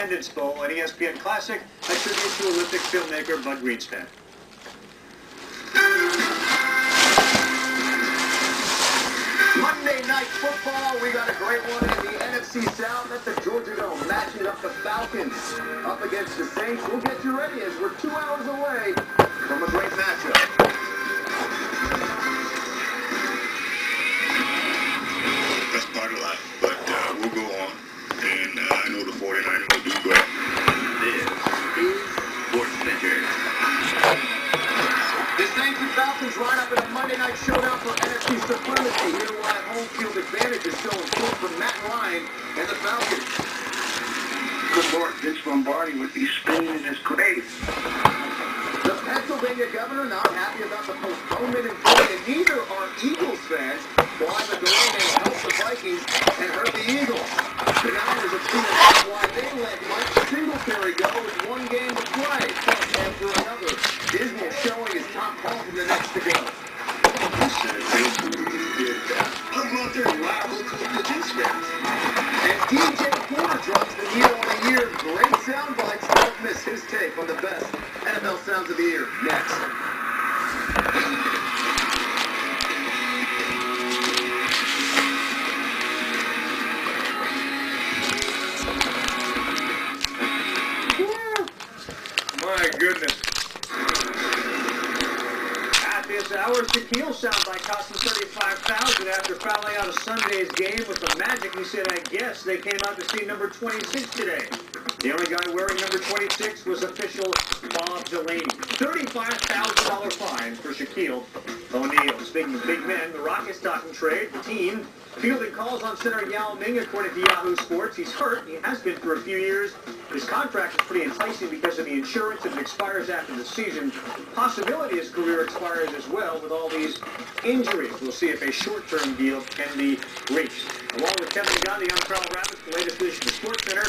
Independence Bowl, an Espn classic, a tribute to Olympic filmmaker Bud Greenspan. Monday Night Football, we got a great one in the NFC South at the Georgia Dome, matching up the Falcons up against the Saints. We'll get you ready as we're 2 hours away from a great matchup. That's part of life, but we'll go on, and I know the 49ers will do great. This is Sports Center. The Saints and Falcons line up in a Monday night showdown for NFC supremacy. Here why home field advantage is still in full for Matt Ryan and the Falcons. Good Lord, Vince Lombardi would be spinning in his grave. The Pennsylvania governor not happy about the postponement in play, and neither are Eagles fans. Why the delay may help the Vikings and hurt the Eagles. The Niners have seen enough why they let Mike Singletary go with 1 game to play. After another dismal showing his top call from the next to go. I'm out there liable to the Jets fans. And DJ Porter drops the year on the year. Great sound bites. Don't miss his take on the best NFL sounds of the year. Next. My goodness. At this hour, Shaquille soundbite cost him $35,000 after fouling out of Sunday's game with the Magic. He said, I guess they came out to see number 26 today. The only guy wearing number 26 was official Bob Delaney. $35,000 fine for Shaquille O'Neal. Speaking of big men, the Rockets talking trade. The team fielding calls on center Yao Ming, according to Yahoo Sports. He's hurt. He has been for a few years. His contract is pretty enticing because of the insurance, and it expires after the season. Possibility his career expires as well with all these injuries. We'll see if a short-term deal can be reached. Along with Kevin Gandhi, I'm Carl Rabbits, the latest edition of Sports Center.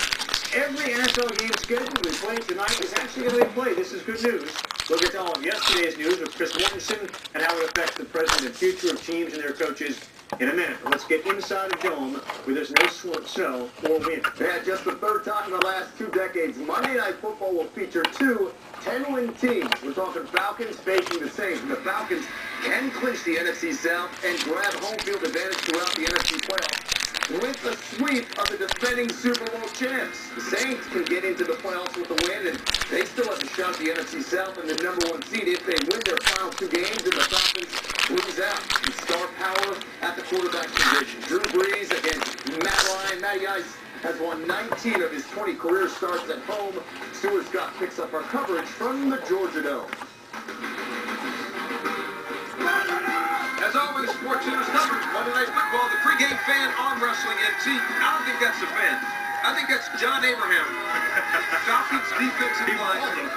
Every NFL game scheduled we play tonight is actually going to be played. This is good news. We'll get to all of yesterday's news with Chris Mortensen and how it affects the present and future of teams and their coaches in a minute. But let's get inside the dome where there's no snow or wind. Yeah, just the third time in the last 2 decades, Monday Night Football will feature 2 10-win teams. We're talking Falcons facing the Saints, and the Falcons can clinch the NFC South and grab home field advantage throughout the NFC playoffs with the sweep of the defending Super Bowl champs. The Saints can get into the playoffs with a win, and they still have a shot at the NFC South and the #1 seed if they win their final 2 games, and the Falcons lose out in star power at the quarterback position. Drew Brees against Matt Ryan. Matty Ice has won 19 of his 20 career starts at home. Stuart Scott picks up our coverage from the Georgia Dome. As always, Sports Center's coverage Monday Night Football, the pregame fan on Wrestling MC. I don't think that's a fan. I think that's John Abraham. Falcons defensive line.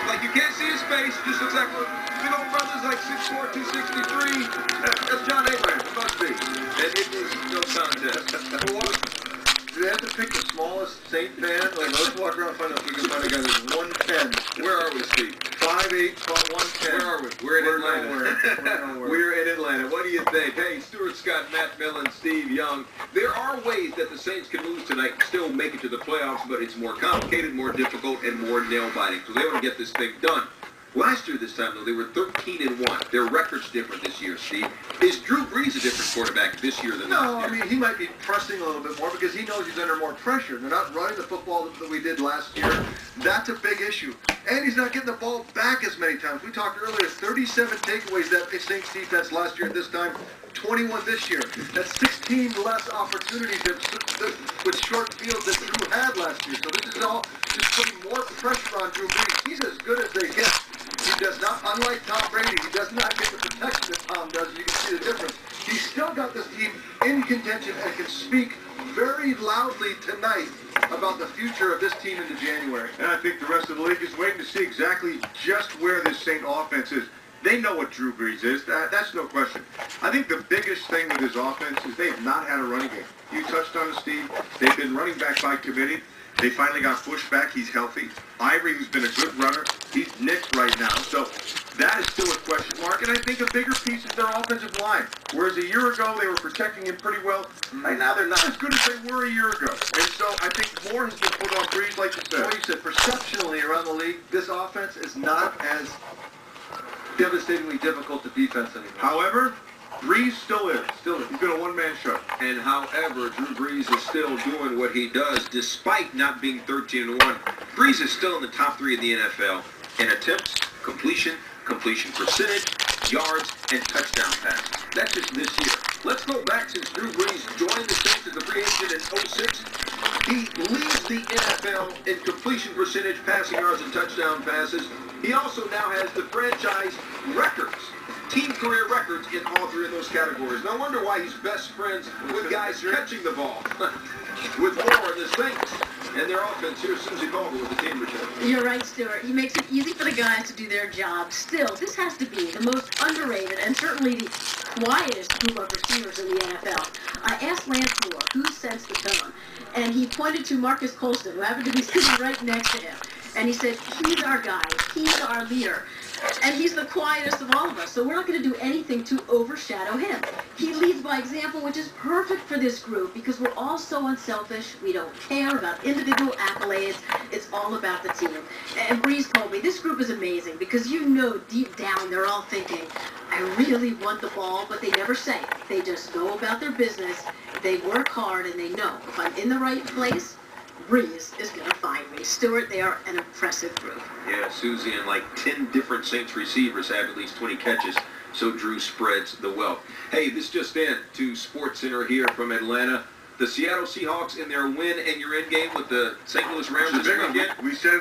Like, you can't see his face. Just looks like, big old brother's like 6'4", 263. That's John Abraham. It must be. And it is no contest. Do they have to pick the smallest Saint fan? Like, let's walk around and find out if we can find a guy that's 110. Where are we, Steve? 5'8", about 110. Where are we? We're in Atlanta. We're in Atlanta. What do you think? Hey, Stuart Scott, Matt Millen, Steve Young. There are ways that the Saints can lose tonight and still make it to the playoffs, but it's more complicated, more difficult, and more nail-biting. So they want to get this thing done. Last year this time, though, they were 13-1. Their record's different this year, Steve. Is Drew Brees a different quarterback this year than last year? No, I mean, he might be pressing a little bit more because he knows he's under more pressure. They're not running the football that we did last year. That's a big issue. And he's not getting the ball back as many times. We talked earlier, 37 takeaways that Saints defense last year at this time, 21 this year. That's 16 less opportunities with short fields that Drew had last year. So this is all just putting more pressure on Drew Brees. He's as good as they get. He does not, unlike Tom Brady, he does not get the protection that Tom does. You can see the difference. He's still got this team in contention and can speak very loudly tonight about the future of this team into January. And I think the rest of the league is waiting to see exactly just where this Saint offense is. They know what Drew Brees is. That's no question. I think the biggest thing with his offense is they have not had a running game. You touched on it, Steve. They've been running back by committee. They finally got Bush back. He's healthy. Ivory, who's been a good runner, he's nicked right now. So that is still a question mark. And I think a bigger piece is their offensive line. Whereas a year ago, they were protecting him pretty well. Right now, they're not as good as they were a year ago. And so I think more has been put on Breeze, like you said. Well, you said perceptionally around the league, this offense is not as devastatingly difficult to defense anymore. However, Breeze still is. He's been a one-man show. And however, Drew Brees is still doing what he does despite not being 13-1. Brees is still in the top 3 of the NFL in attempts, completion percentage, yards, and touchdown passes. That's just this year. Let's go back since Drew Brees joined the Saints as a free agent in 2006. He leads the NFL in completion percentage, passing yards, and touchdown passes. He also now has the franchise records, team career records in all 3 of those categories. No wonder why he's best friends with guys catching the ball. With Moore and the Saints and their offense. Here's Susie Culver with the team report. You're right, Stuart. He makes it easy for the guys to do their job. Still, this has to be the most underrated and certainly the quietest group of receivers in the NFL. I asked Lance Moore who sets the tone, and he pointed to Marcus Colston, who happened to be sitting right next to him. And he said, he's our guy. He's our leader. And he's the quietest of all of us, so we're not going to do anything to overshadow him. He leads by example, which is perfect for this group because we're all so unselfish. We don't care about individual accolades. It's all about the team. And Breeze told me, this group is amazing because you know deep down they're all thinking, I really want the ball, but they never say it. They just go about their business. They work hard, and they know if I'm in the right place, Breeze is going to find me. Stuart, they are an impressive group. Yeah, Susie and like 10 different Saints receivers have at least 20 catches, so Drew spreads the wealth. Hey, this just in to Sports Center here from Atlanta. The Seattle Seahawks in their win and your end game with the St. Louis Rams this weekend. We said